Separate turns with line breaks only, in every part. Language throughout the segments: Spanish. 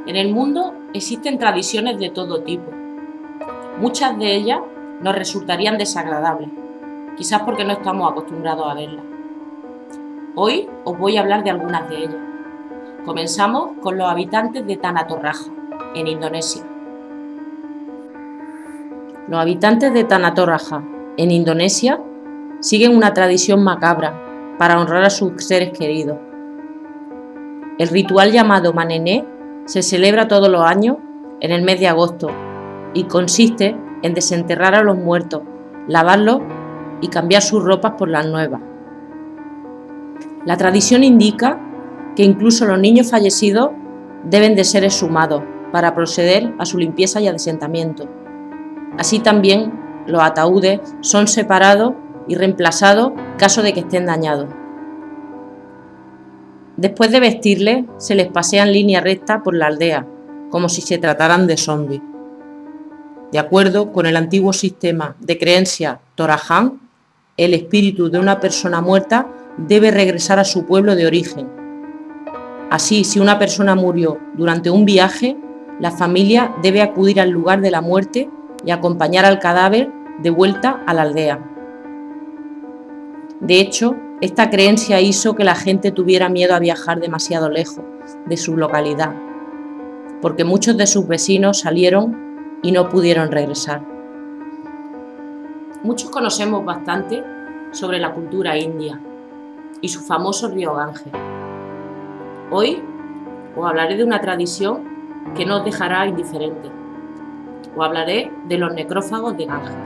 En el mundo existen tradiciones de todo tipo. Muchas de ellas nos resultarían desagradables, quizás porque no estamos acostumbrados a verlas. Hoy os voy a hablar de algunas de ellas. Comenzamos con los habitantes de Tanah Toraja, en Indonesia. Los habitantes de Tanah Toraja, en Indonesia, siguen una tradición macabra para honrar a sus seres queridos. El ritual llamado Manené se celebra todos los años en el mes de agosto y consiste en desenterrar a los muertos, lavarlos y cambiar sus ropas por las nuevas. La tradición indica que incluso los niños fallecidos deben de ser exhumados para proceder a su limpieza y adesentamiento. Así también los ataúdes son separados y reemplazados en caso de que estén dañados. Después de vestirles, se les pasea en línea recta por la aldea, como si se trataran de zombies. De acuerdo con el antiguo sistema de creencia Torajan, el espíritu de una persona muerta debe regresar a su pueblo de origen. Así, si una persona murió durante un viaje, la familia debe acudir al lugar de la muerte y acompañar al cadáver de vuelta a la aldea. De hecho, esta creencia hizo que la gente tuviera miedo a viajar demasiado lejos de su localidad, porque muchos de sus vecinos salieron y no pudieron regresar. Muchos conocemos bastante sobre la cultura india y su famoso río Ganges. Hoy os hablaré de una tradición que no os dejará indiferente. Os hablaré de los necrófagos de Ganges.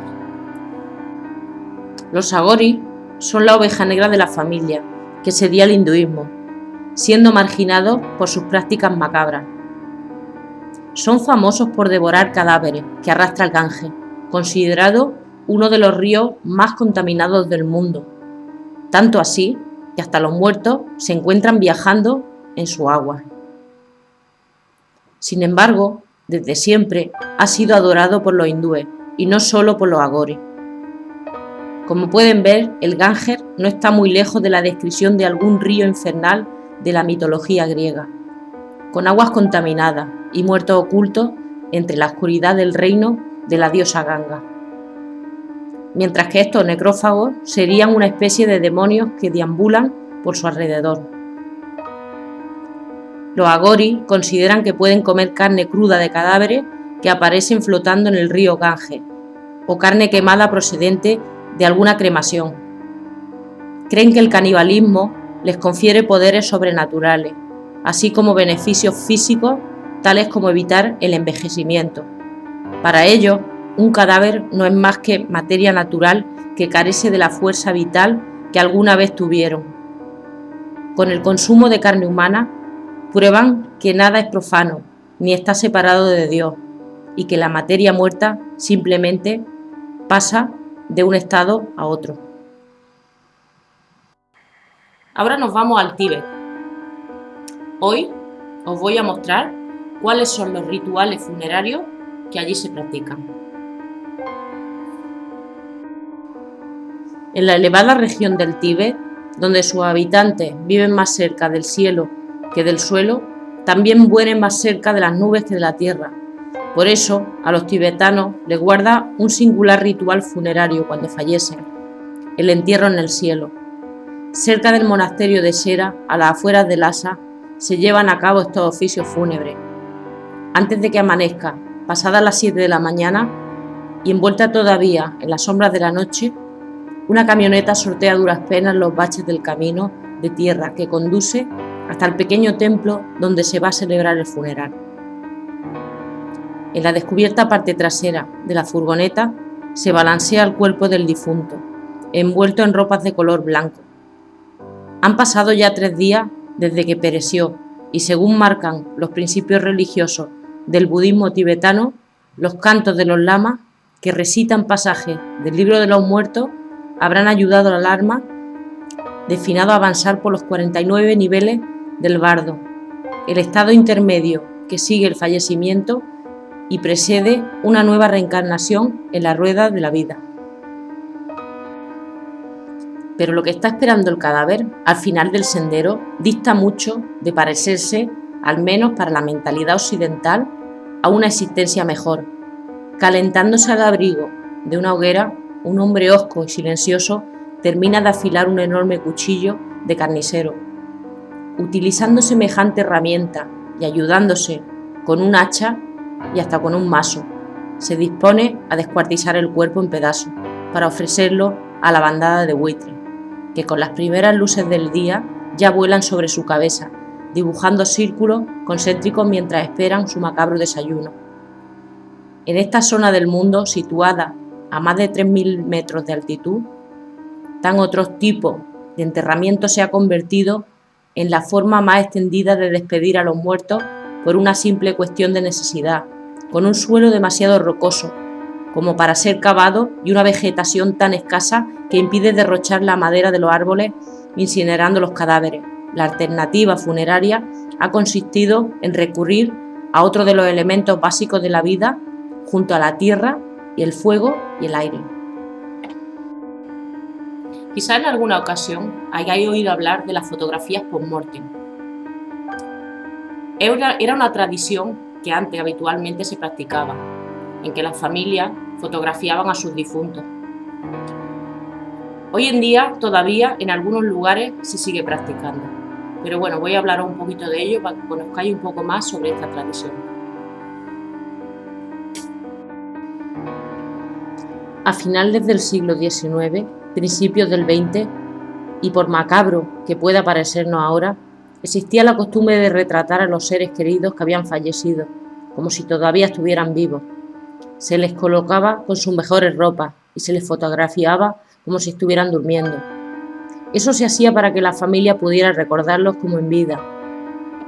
Los Agori son la oveja negra de la familia que seguía el hinduismo, siendo marginados por sus prácticas macabras. Son famosos por devorar cadáveres que arrastra el Ganges, considerado uno de los ríos más contaminados del mundo, tanto así que hasta los muertos se encuentran viajando en su agua. Sin embargo, desde siempre ha sido adorado por los hindúes y no solo por los Agori. Como pueden ver, el Ganges no está muy lejos de la descripción de algún río infernal de la mitología griega, con aguas contaminadas y muertos ocultos entre la oscuridad del reino de la diosa Ganga. Mientras que estos necrófagos serían una especie de demonios que deambulan por su alrededor. Los Agori consideran que pueden comer carne cruda de cadáveres que aparecen flotando en el río Ganges, o carne quemada procedente de alguna cremación. Creen que el canibalismo les confiere poderes sobrenaturales, así como beneficios físicos tales como evitar el envejecimiento. Para ellos, un cadáver no es más que materia natural que carece de la fuerza vital que alguna vez tuvieron. Con el consumo de carne humana, prueban que nada es profano ni está separado de Dios y que la materia muerta simplemente pasa de un estado a otro. Ahora nos vamos al Tíbet. Hoy os voy a mostrar cuáles son los rituales funerarios que allí se practican. En la elevada región del Tíbet, donde sus habitantes viven más cerca del cielo que del suelo, también mueren más cerca de las nubes que de la tierra. Por eso, a los tibetanos les guarda un singular ritual funerario cuando fallecen, el entierro en el cielo. Cerca del monasterio de Shera, a las afueras de Lhasa, se llevan a cabo estos oficios fúnebres. Antes de que amanezca, pasadas las 7 de la mañana y envuelta todavía en las sombras de la noche, una camioneta sortea a duras penas los baches del camino de tierra que conduce hasta el pequeño templo donde se va a celebrar el funeral. En la descubierta parte trasera de la furgoneta se balancea el cuerpo del difunto, envuelto en ropas de color blanco. Han pasado ya 3 días desde que pereció y, según marcan los principios religiosos del budismo tibetano, los cantos de los lamas que recitan pasajes del libro de los muertos habrán ayudado al alma destinado a avanzar por los 49 niveles del bardo, el estado intermedio que sigue el fallecimiento y precede una nueva reencarnación en la rueda de la vida. Pero lo que está esperando el cadáver al final del sendero dista mucho de parecerse al menos para la mentalidad occidental, a una existencia mejor. Calentándose al abrigo de una hoguera, un hombre hosco y silencioso termina de afilar un enorme cuchillo de carnicero. Utilizando semejante herramienta y ayudándose con un hacha y hasta con un mazo, se dispone a descuartizar el cuerpo en pedazos para ofrecerlo a la bandada de buitres, que con las primeras luces del día ya vuelan sobre su cabeza, dibujando círculos concéntricos mientras esperan su macabro desayuno. En esta zona del mundo, situada a más de 3.000 metros de altitud, tan otro tipo de enterramiento se ha convertido en la forma más extendida de despedir a los muertos por una simple cuestión de necesidad, con un suelo demasiado rocoso como para ser cavado y una vegetación tan escasa que impide derrochar la madera de los árboles incinerando los cadáveres. La alternativa funeraria ha consistido en recurrir a otro de los elementos básicos de la vida junto a la tierra y el fuego y el aire. Quizá en alguna ocasión hayáis oído hablar de las fotografías post-mortem. Era una tradición que antes habitualmente se practicaba, en que las familias fotografiaban a sus difuntos. Hoy en día todavía en algunos lugares se sigue practicando, pero bueno, voy a hablar un poquito de ello para que conozcáis un poco más sobre esta tradición. A finales del siglo XIX, principios del XX, y por macabro que pueda parecernos ahora, existía la costumbre de retratar a los seres queridos que habían fallecido, como si todavía estuvieran vivos. Se les colocaba con sus mejores ropas y se les fotografiaba como si estuvieran durmiendo. Eso se hacía para que la familia pudiera recordarlos como en vida.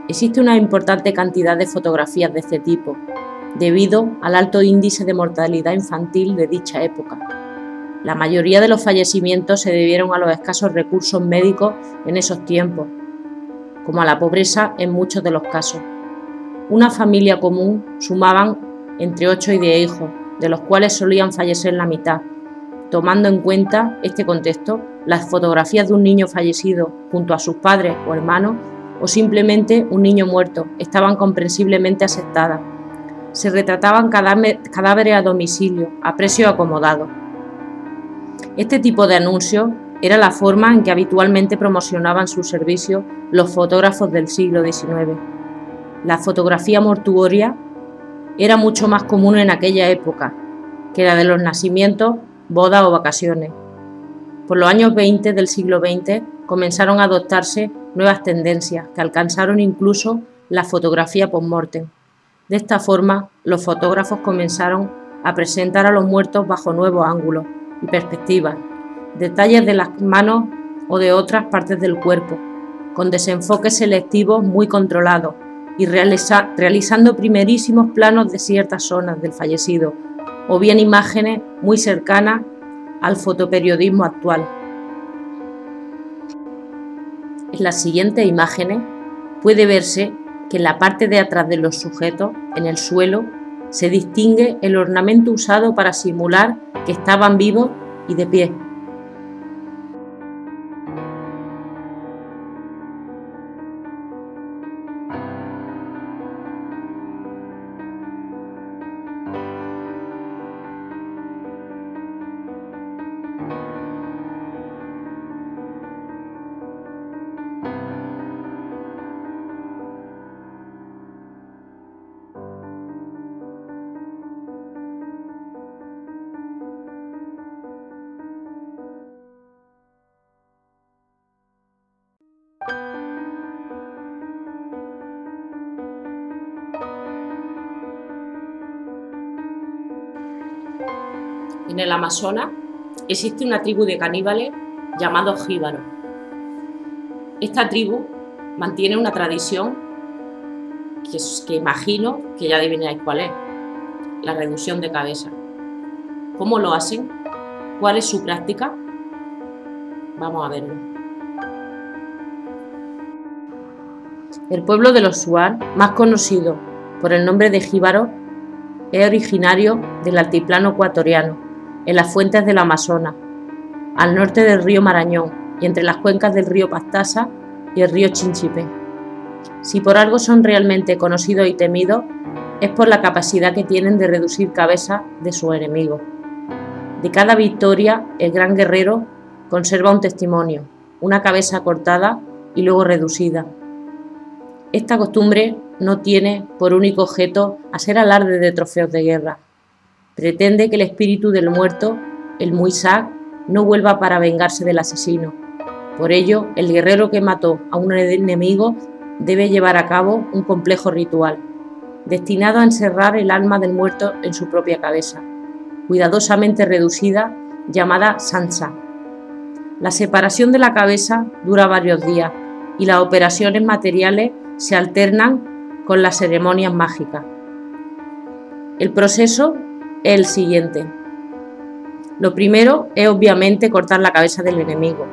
Existe una importante cantidad de fotografías de este tipo, debido al alto índice de mortalidad infantil de dicha época. La mayoría de los fallecimientos se debieron a los escasos recursos médicos en esos tiempos, como a la pobreza en muchos de los casos. Una familia común sumaban entre 8 y 10 hijos, de los cuales solían fallecer la mitad. Tomando en cuenta este contexto, las fotografías de un niño fallecido junto a sus padres o hermanos, o simplemente un niño muerto, estaban comprensiblemente aceptadas. Se retrataban cadáveres a domicilio, a precio acomodado. Este tipo de anuncios era la forma en que habitualmente promocionaban sus servicios los fotógrafos del siglo XIX. La fotografía mortuoria era mucho más común en aquella época que la de los nacimientos, bodas o vacaciones. Por los años 20 del siglo XX comenzaron a adoptarse nuevas tendencias que alcanzaron incluso la fotografía post-mortem. De esta forma, los fotógrafos comenzaron a presentar a los muertos bajo nuevos ángulos y perspectivas, detalles de las manos o de otras partes del cuerpo, con desenfoques selectivos muy controlados y realizando primerísimos planos de ciertas zonas del fallecido, o bien imágenes muy cercanas al fotoperiodismo actual. En las siguientes imágenes puede verse que en la parte de atrás de los sujetos, en el suelo, se distingue el ornamento usado para simular que estaban vivos y de pie. En el Amazonas existe una tribu de caníbales llamados jíbaros. Esta tribu mantiene una tradición que imagino que ya adivináis cuál es: la reducción de cabeza. ¿Cómo lo hacen? ¿Cuál es su práctica? Vamos a verlo. El pueblo de los Shuar, más conocido por el nombre de jíbaros, es originario del altiplano ecuatoriano, en las fuentes del Amazonas, al norte del río Marañón y entre las cuencas del río Pastaza y el río Chinchipe. Si por algo son realmente conocidos y temidos, es por la capacidad que tienen de reducir cabezas de sus enemigos. De cada victoria, el gran guerrero conserva un testimonio, una cabeza cortada y luego reducida. Esta costumbre no tiene por único objeto hacer alarde de trofeos de guerra. Pretende que el espíritu del muerto, el Muisag, no vuelva para vengarse del asesino. Por ello, el guerrero que mató a un enemigo debe llevar a cabo un complejo ritual, destinado a encerrar el alma del muerto en su propia cabeza, cuidadosamente reducida, llamada Sansa. La separación de la cabeza dura varios días y las operaciones materiales se alternan con las ceremonias mágicas. El proceso es el siguiente. Lo primero es obviamente cortar la cabeza del enemigo.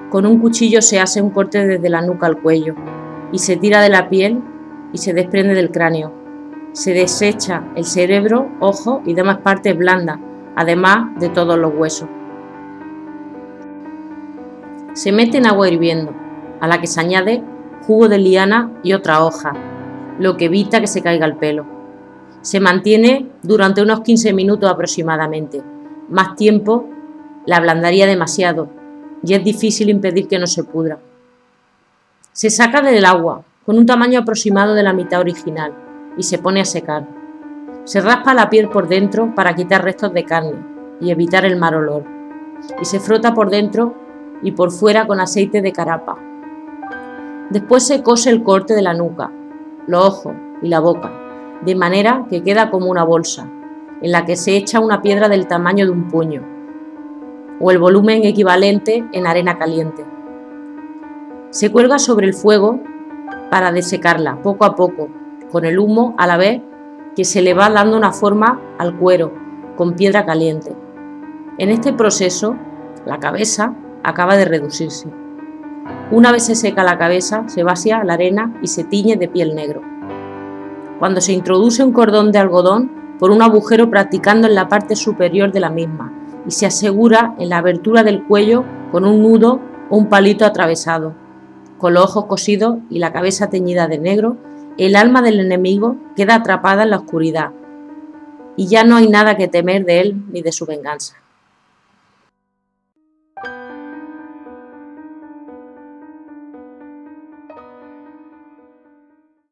Con un cuchillo se hace un corte desde la nuca al cuello y se tira de la piel y se desprende del cráneo. Se desecha el cerebro, ojos y demás partes blandas, además de todos los huesos. Se mete en agua hirviendo, a la que se añade jugo de liana y otra hoja, lo que evita que se caiga el pelo. Se mantiene durante unos 15 minutos aproximadamente. Más tiempo la ablandaría demasiado y es difícil impedir que no se pudra. Se saca del agua con un tamaño aproximado de la mitad original y se pone a secar. Se raspa la piel por dentro para quitar restos de carne y evitar el mal olor. Y se frota por dentro y por fuera con aceite de carapa. Después se cose el corte de la nuca, los ojos y la boca, de manera que queda como una bolsa, en la que se echa una piedra del tamaño de un puño, o el volumen equivalente en arena caliente. Se cuelga sobre el fuego para desecarla poco a poco, con el humo a la vez que se le va dando una forma al cuero con piedra caliente. En este proceso, la cabeza acaba de reducirse. Una vez se seca la cabeza, se vacía la arena y se tiñe de piel negro. Cuando se introduce un cordón de algodón por un agujero practicando en la parte superior de la misma y se asegura en la abertura del cuello con un nudo o un palito atravesado. Con los ojos cosidos y la cabeza teñida de negro, el alma del enemigo queda atrapada en la oscuridad y ya no hay nada que temer de él ni de su venganza.